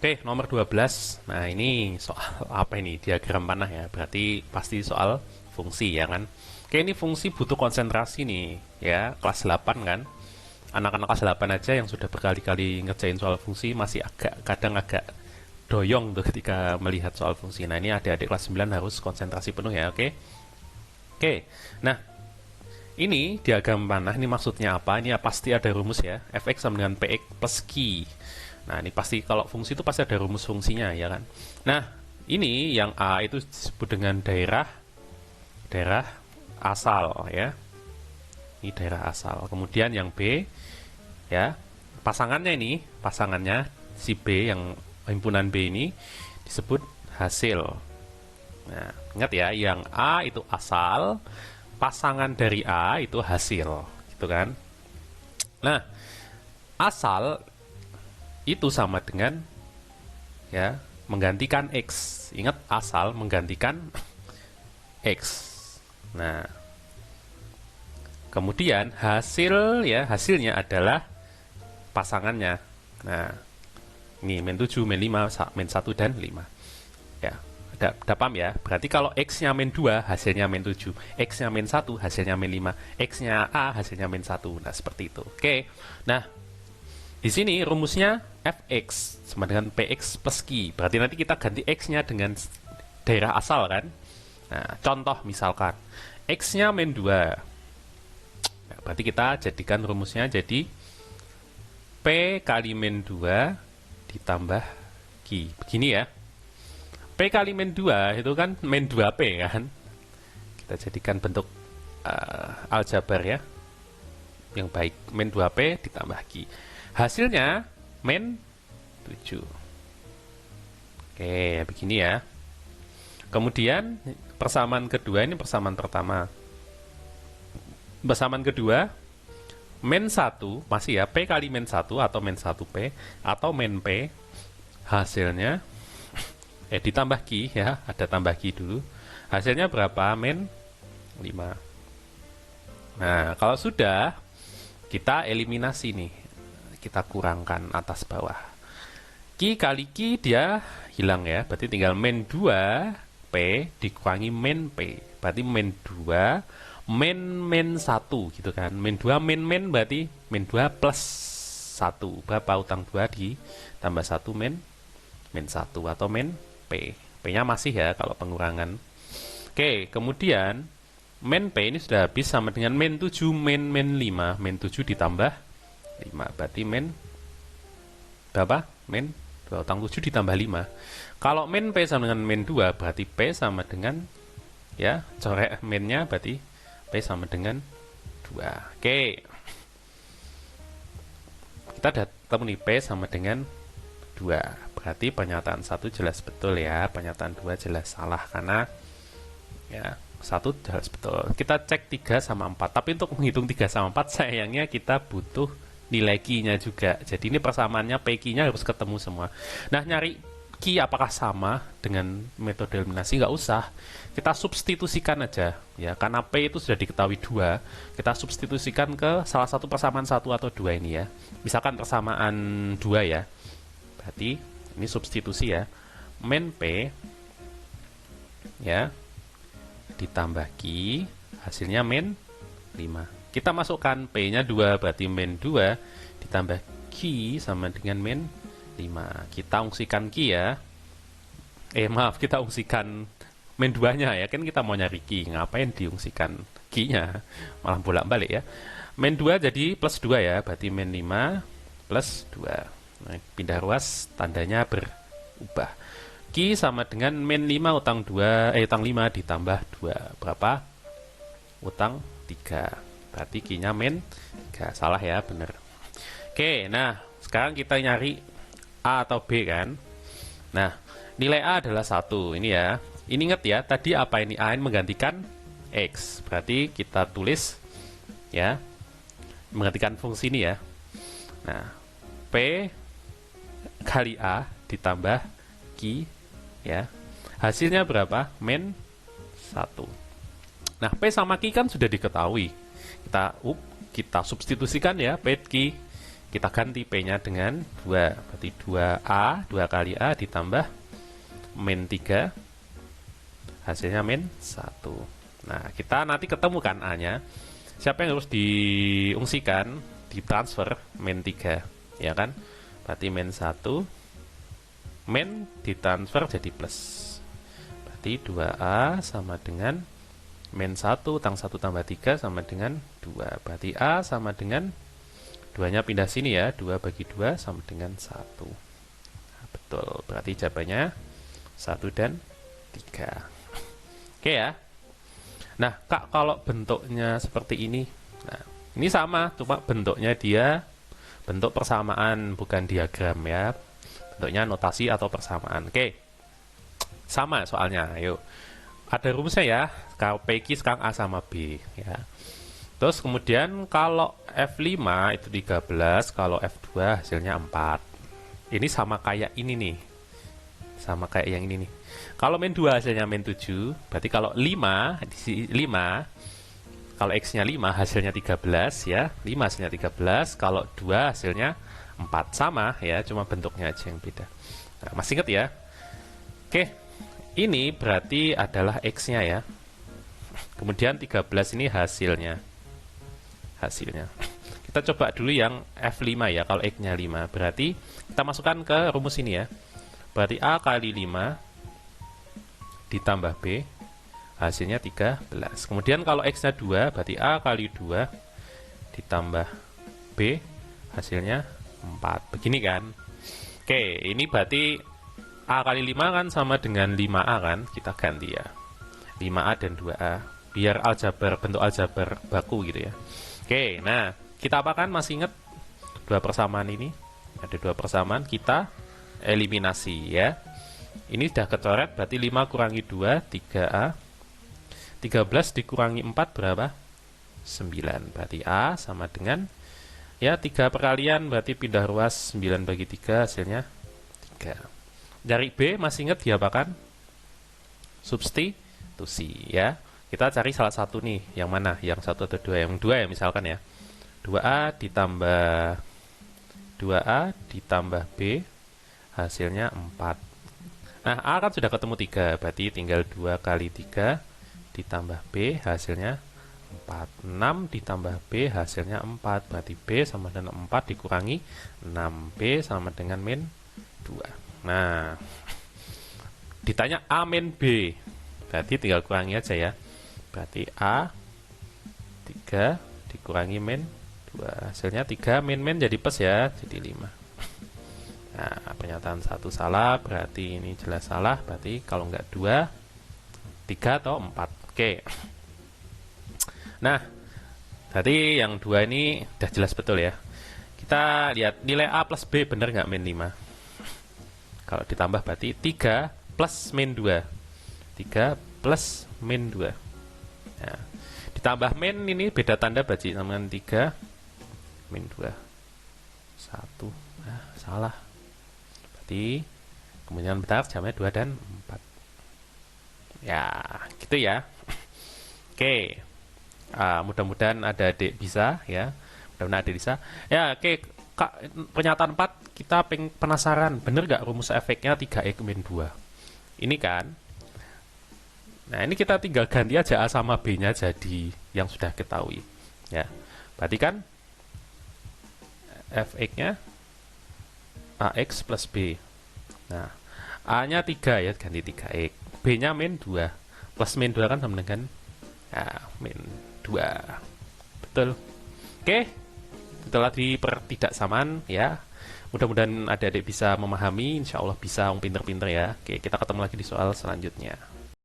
Oke, nomor 12. Nah, ini soal apa ini? Diagram panah ya. Berarti pasti soal fungsi ya kan? Oke, ini fungsi butuh konsentrasi nih ya, kelas 8 kan. Anak-anak kelas 8 aja yang sudah berkali-kali ngerjain soal fungsi masih kadang agak doyong tuh ketika melihat soal fungsi. Nah, ini adik-adik kelas 9 harus konsentrasi penuh ya, oke? Oke. Nah, ini diagram panah ini maksudnya apa? Ini ya pasti ada rumus ya. Fx sama dengan Px plus Q. Nah, ini pasti kalau fungsi itu pasti ada rumus fungsinya ya kan. Nah, ini yang A itu disebut dengan daerah asal ya. Ini daerah asal. Kemudian yang B ya, pasangannya si B yang himpunan B ini disebut hasil. Nah, ingat ya, yang A itu asal, pasangan dari A itu hasil, gitu kan? Nah, asal itu sama dengan ya menggantikan X. Ingat, asal menggantikan X. Nah, kemudian hasilnya adalah pasangannya. Nah, ini min 7, min 5, min 1 dan 5. Ya, ada paham ya? Berarti kalau X-nya min 2, hasilnya min 7. X-nya min 1, hasilnya min 5. X-nya A, hasilnya min 1. Nah, seperti itu. Oke. Nah, di sini rumusnya Fx sama dengan Px plus Q. Berarti nanti kita ganti X-nya dengan daerah asal kan? Nah, contoh misalkan X-nya min 2. Nah, berarti kita jadikan rumusnya jadi P kali min 2 ditambah Q. Begini ya. P kali min 2 itu kan min 2P kan. Kita jadikan bentuk aljabar ya. Yang baik. Min 2P ditambah Q. Hasilnya min 7. Oke, begini ya. Kemudian persamaan kedua ini persamaan pertama. Persamaan kedua min 1 masih ya, P kali min 1 atau min 1P atau min P, hasilnya ditambah Q ya, ada tambah Q dulu, hasilnya berapa? Min 5. Nah, kalau sudah, kita eliminasi nih, kita kurangkan atas bawah. Q kali Q dia hilang ya, berarti tinggal min 2P dikurangi min P, berarti min 2 min 1 gitu kan. Min 2 min berarti min 2 plus 1. Berapa utang 2 ditambah 1 min 1 atau min P. P-nya masih ya kalau pengurangan. Oke, kemudian min P ini sudah habis sama dengan min 7 min 5. Min 7 ditambah 5. Berarti min berapa? Min 2 utang 7 ditambah 5. Kalau min P sama dengan min 2 berarti P sama dengan ya, coret minnya berarti P sama dengan 2. Oke. Kita udah ketemu nih P sama dengan 2. Berarti pernyataan 1 jelas betul ya. Pernyataan 2 jelas salah karena ya 1 jelas betul. Kita cek 3 sama 4. Tapi untuk menghitung 3 sama 4 sayangnya kita butuh nilai Q-nya juga. Jadi ini persamaannya P Q-nya harus ketemu semua. Nah, nyari Q apakah sama dengan metode eliminasi? Nggak usah. Kita substitusikan aja ya, karena P itu sudah diketahui 2, kita substitusikan ke salah satu persamaan 1 atau 2 ini ya. Misalkan persamaan 2 ya, berarti ini substitusi ya, min P ya ditambah Q, hasilnya min 5. Kita masukkan P nya 2, berarti min 2 ditambah Q sama dengan min 5. Kita ungsikan Q ya, maaf, kita ungsikan min 2-nya ya, kan kita mau nyari Q, ngapain diungsikan Q-nya, malah bolak-balik ya. Min 2 jadi plus 2 ya, berarti min 5 plus 2. Nah, pindah ruas, tandanya berubah. Q sama dengan min 5 utang 2, utang 5 ditambah 2. Berapa? Utang 3. Berarti Q-nya min 3. Salah ya, bener. Oke, nah sekarang kita nyari A atau B kan. Nah, nilai A adalah 1, ini ya. Ini ingat ya, tadi apa ini? A ini menggantikan X. Berarti kita tulis ya, menggantikan fungsi ini ya. Nah, P kali A ditambah Q ya. Hasilnya berapa? Min 1. Nah, P sama Q kan sudah diketahui. Kita substitusikan ya, P Q. Q kita ganti P-nya dengan 2. Berarti 2A, 2 kali A ditambah min 3. Hasilnya min 1. Nah, kita nanti ketemu kan A-nya. Siapa yang harus diungsikan, ditransfer min 3, ya kan? Berarti min 1, min ditransfer jadi plus. Berarti 2A sama dengan min 1, tang 1 tambah 3 sama dengan 2. Berarti A sama dengan 2-nya pindah sini ya, 2 bagi 2 sama dengan 1. Nah, betul, berarti jawabannya 1 dan 3. Oke ya. Nah, Kak, kalau bentuknya seperti ini, nah, ini sama, cuma bentuknya dia bentuk persamaan, bukan diagram ya. Bentuknya notasi atau persamaan. Oke, sama soalnya, ayo. Ada rumusnya ya, kalau PQ sekarang A sama B ya. Terus kemudian kalau F5 itu 13, kalau F2 hasilnya 4. Ini sama kayak ini nih. Sama kayak yang ini nih. Kalau min 2 hasilnya min 7, berarti kalau 5, di 5, kalau X-nya 5 hasilnya 13 ya. 5 hasilnya 13, kalau 2 hasilnya 4. Sama ya, cuma bentuknya aja yang beda. Nah, masih ingat ya? Oke, ini berarti adalah X-nya ya. Kemudian 13 ini hasilnya. Kita coba dulu yang F5 ya, kalau X-nya 5. Berarti kita masukkan ke rumus ini ya. Berarti A kali 5 ditambah B, hasilnya 13. Kemudian kalau X-nya 2, berarti A kali 2 ditambah B, hasilnya 4. Begini kan? Oke, ini berarti A kali 5 kan sama dengan 5A kan? Kita ganti ya. 5A dan 2A. Biar bentuk aljabar baku gitu ya. Oke, nah kita apakan? Masih ingat dua persamaan ini? Ada dua persamaan, kita eliminasi ya. Ini sudah kecoret, berarti 5 kurangi 2, 3A. 13 dikurangi 4 berapa? 9. Berarti A sama dengan, ya 3 perkalian, berarti pindah ruas 9 bagi 3, hasilnya 3. Dari B, masih ingat diapakan? Substitusi ya. Kita cari salah satu nih, yang mana? Yang 1 atau 2? Yang 2 ya misalkan ya. 2A ditambah B, hasilnya 4. Nah, A kan sudah ketemu 3, berarti tinggal 2 kali 3 ditambah B, hasilnya 4. 6 ditambah B, hasilnya 4. Berarti B sama dengan 4 dikurangi 6. B sama dengan min 2. Nah, ditanya A min B, berarti tinggal kurangi aja ya. Berarti A 3 dikurangi min 2. Hasilnya 3 min jadi plus ya, jadi 5. Nah, pernyataan 1 salah, berarti ini jelas salah. Berarti kalau enggak 2, 3 atau 4. Oke. Nah, tadi yang 2 ini udah jelas betul ya. Kita lihat nilai A plus B benar nggak min 5? Kalau ditambah berarti 3 plus min 2. 3 plus min 2. Nah, ditambah min ini beda tanda berarti sama dengan 3 min 2. 1. Nah, salah. Berarti kemungkinan benar jamnya 2 dan 4. Ya, gitu ya. Oke. Mudah-mudahan ada adik bisa ya. Mudah-mudahan ada bisa. Ya, oke. Kak, pernyataan 4 kita penasaran, bener gak rumus efeknya 3x min 2? Ini kan. Nah, ini kita tinggal ganti aja A sama B-nya jadi yang sudah ketahui. Ya. Berarti kan fx-nya AX plus B. Nah, A-nya 3 ya, ganti 3x. B-nya min 2. Plus min 2 kan sama dengan min 2. Betul. Oke. Setelah dipertidaksamaan ya. Mudah-mudahan adik-adik bisa memahami. Insya Allah bisa, pinter-pinter ya. Oke, kita ketemu lagi di soal selanjutnya.